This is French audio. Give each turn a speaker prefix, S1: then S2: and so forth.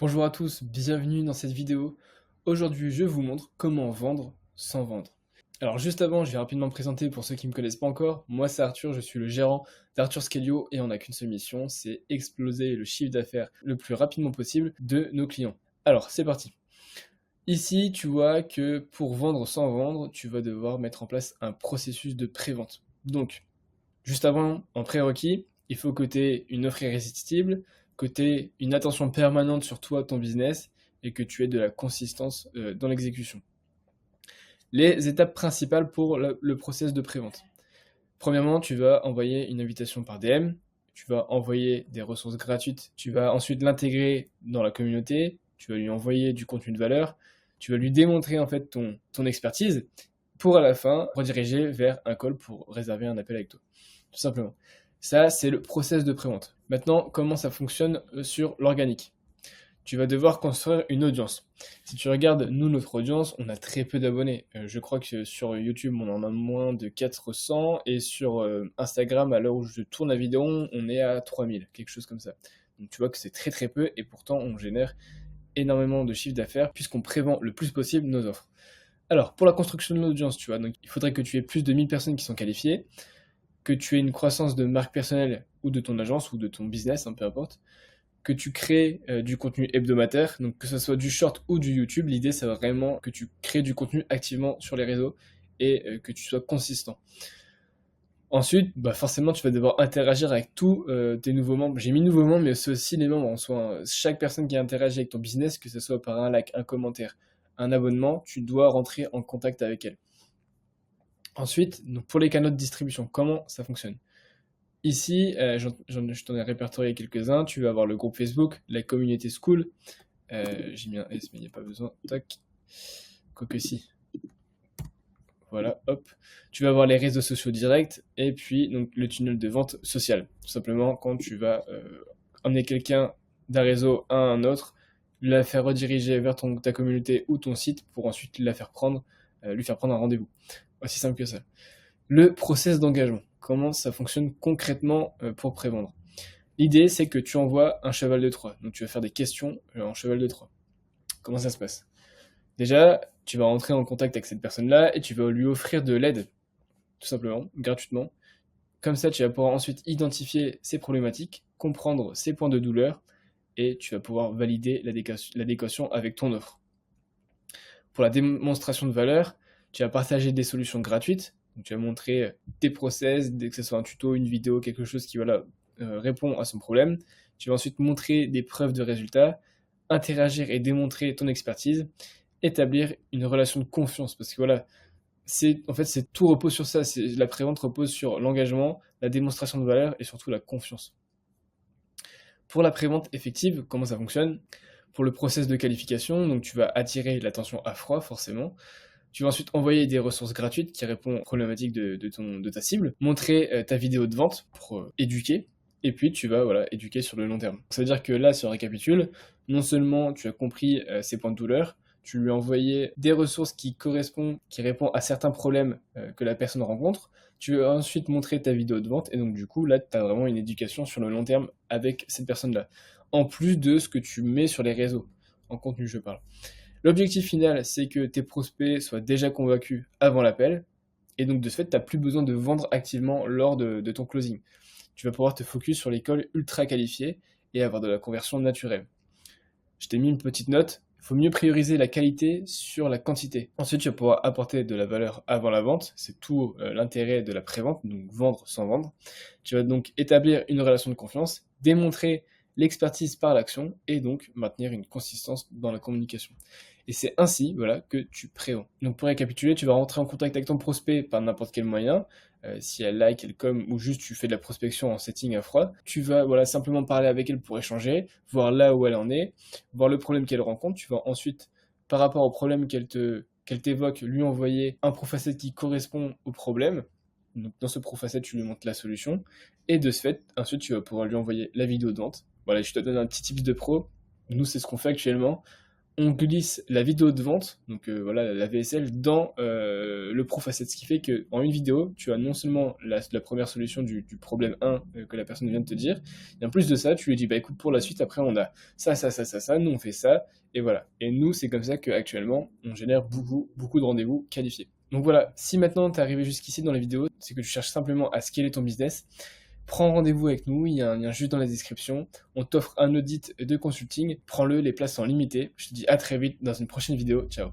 S1: Bonjour à tous, bienvenue dans cette vidéo. Aujourd'hui, je vous montre comment vendre sans vendre. Alors juste avant, je vais rapidement me présenter pour ceux qui ne me connaissent pas encore. Moi, c'est Arthur, je suis le gérant d'Arthur Scalio et on n'a qu'une seule mission, c'est exploser le chiffre d'affaires le plus rapidement possible de nos clients. Alors, c'est parti. Ici, tu vois que pour vendre sans vendre, tu vas devoir mettre en place un processus de pré-vente. Donc, juste avant, en prérequis, il faut que tu aies une offre irrésistible, que tu aies une attention permanente sur toi, ton business, et que tu aies de la consistance dans l'exécution. Les étapes principales pour le process de prévente. Premièrement, tu vas envoyer une invitation par DM, tu vas envoyer des ressources gratuites, tu vas ensuite l'intégrer dans la communauté, tu vas lui envoyer du contenu de valeur, tu vas lui démontrer en fait ton expertise pour à la fin rediriger vers un call pour réserver un appel avec toi. Tout simplement. Ça, c'est le process de prévente. Maintenant, comment ça fonctionne sur l'organique? Tu vas devoir construire une audience. Si tu regardes, nous, notre audience, on a très peu d'abonnés. Je crois que sur YouTube, on en a moins de 400 et sur Instagram, à l'heure où je tourne la vidéo, on est à 3000, quelque chose comme ça. Donc tu vois que c'est très très peu et pourtant on génère énormément de chiffre d'affaires puisqu'on prévend le plus possible nos offres. Alors, pour la construction de l'audience, tu vois, donc il faudrait que tu aies plus de 1000 personnes qui sont qualifiées, que tu aies une croissance de marque personnelle ou de ton agence ou de ton business, peu importe, que tu crées du contenu hebdomadaire, donc que ce soit du short ou du YouTube, l'idée c'est vraiment que tu crées du contenu activement sur les réseaux et que tu sois consistant. Ensuite, forcément, tu vas devoir interagir avec tous tes nouveaux membres. J'ai mis nouveaux membres, mais c'est aussi les membres en soi. Chaque personne qui interagit avec ton business, que ce soit par un like, un commentaire, un abonnement, tu dois rentrer en contact avec elle. Ensuite, donc pour les canaux de distribution, comment ça fonctionne? Ici, je t'en ai répertorié quelques-uns. Tu vas avoir le groupe Facebook, la communauté school. J'ai mis un S, mais il n'y a pas besoin. Tac. Quoique si. Voilà, hop. Tu vas avoir les réseaux sociaux directs et puis donc le tunnel de vente social. Tout simplement, quand tu vas emmener quelqu'un d'un réseau à un autre, la faire rediriger vers ta communauté ou ton site pour ensuite lui faire prendre un rendez-vous. Aussi simple que ça. Le process d'engagement. Comment ça fonctionne concrètement pour prévendre? L'idée, c'est que tu envoies un cheval de Troie. Donc, tu vas faire des questions en cheval de Troie. Comment ça se passe? Déjà, tu vas rentrer en contact avec cette personne-là et tu vas lui offrir de l'aide, tout simplement, gratuitement. Comme ça, tu vas pouvoir ensuite identifier ses problématiques, comprendre ses points de douleur et tu vas pouvoir valider l'adéquation avec ton offre. Pour la démonstration de valeur, tu vas partager des solutions gratuites. Donc, tu vas montrer tes process, que ce soit un tuto, une vidéo, quelque chose qui répond à son problème. Tu vas ensuite montrer des preuves de résultats, interagir et démontrer ton expertise, établir une relation de confiance. Parce que voilà, tout repose sur ça. La prévente repose sur l'engagement, la démonstration de valeur et surtout la confiance. Pour la prévente effective, comment ça fonctionne? Pour le process de qualification, donc tu vas attirer l'attention à froid forcément. Tu vas ensuite envoyer des ressources gratuites qui répondent aux problématiques de ta cible, montrer ta vidéo de vente pour éduquer, et puis tu vas éduquer sur le long terme. Ça veut dire que là, si on récapitule, non seulement tu as compris ses points de douleur, tu lui as envoyé des ressources qui répondent à certains problèmes que la personne rencontre, tu vas ensuite montrer ta vidéo de vente, et donc du coup, là, tu as vraiment une éducation sur le long terme avec cette personne-là. En plus de ce que tu mets sur les réseaux, en contenu, je parle. L'objectif final, c'est que tes prospects soient déjà convaincus avant l'appel, et donc de ce fait, tu n'as plus besoin de vendre activement lors de ton closing. Tu vas pouvoir te focus sur les calls ultra qualifiés et avoir de la conversion naturelle. Je t'ai mis une petite note, il faut mieux prioriser la qualité sur la quantité. Ensuite, tu vas pouvoir apporter de la valeur avant la vente, c'est tout l'intérêt de la prévente, donc vendre sans vendre. Tu vas donc établir une relation de confiance, démontrer l'expertise par l'action et donc maintenir une consistance dans la communication. Et c'est ainsi que tu prévends. Donc pour récapituler, tu vas rentrer en contact avec ton prospect par n'importe quel moyen. Si elle like, elle com ou juste tu fais de la prospection en setting à froid, tu vas simplement parler avec elle pour échanger, voir là où elle en est, voir le problème qu'elle rencontre. Tu vas ensuite, par rapport au problème qu'elle t'évoque, lui envoyer un profacet qui correspond au problème. Donc dans ce profacet, tu lui montres la solution. Et de ce fait, ensuite, tu vas pouvoir lui envoyer la vidéo de vente. Voilà, je te donne un petit tips de pro. Nous, c'est ce qu'on fait actuellement. on glisse la vidéo de vente, donc voilà, la VSL, dans le Pro Facet. Ce qui fait qu'en une vidéo, tu as non seulement la première solution du problème 1 que la personne vient de te dire, et en plus de ça, tu lui dis, bah écoute, pour la suite, après on a ça, nous on fait ça, et voilà. Et nous, c'est comme ça qu'actuellement, on génère beaucoup de rendez-vous qualifiés. Donc voilà, si maintenant tu es arrivé jusqu'ici dans la vidéo, c'est que tu cherches simplement à scaler ton business, prends rendez-vous avec nous, il y a un lien juste dans la description. On t'offre un audit de consulting, prends-le, les places sont limitées. Je te dis à très vite dans une prochaine vidéo. Ciao.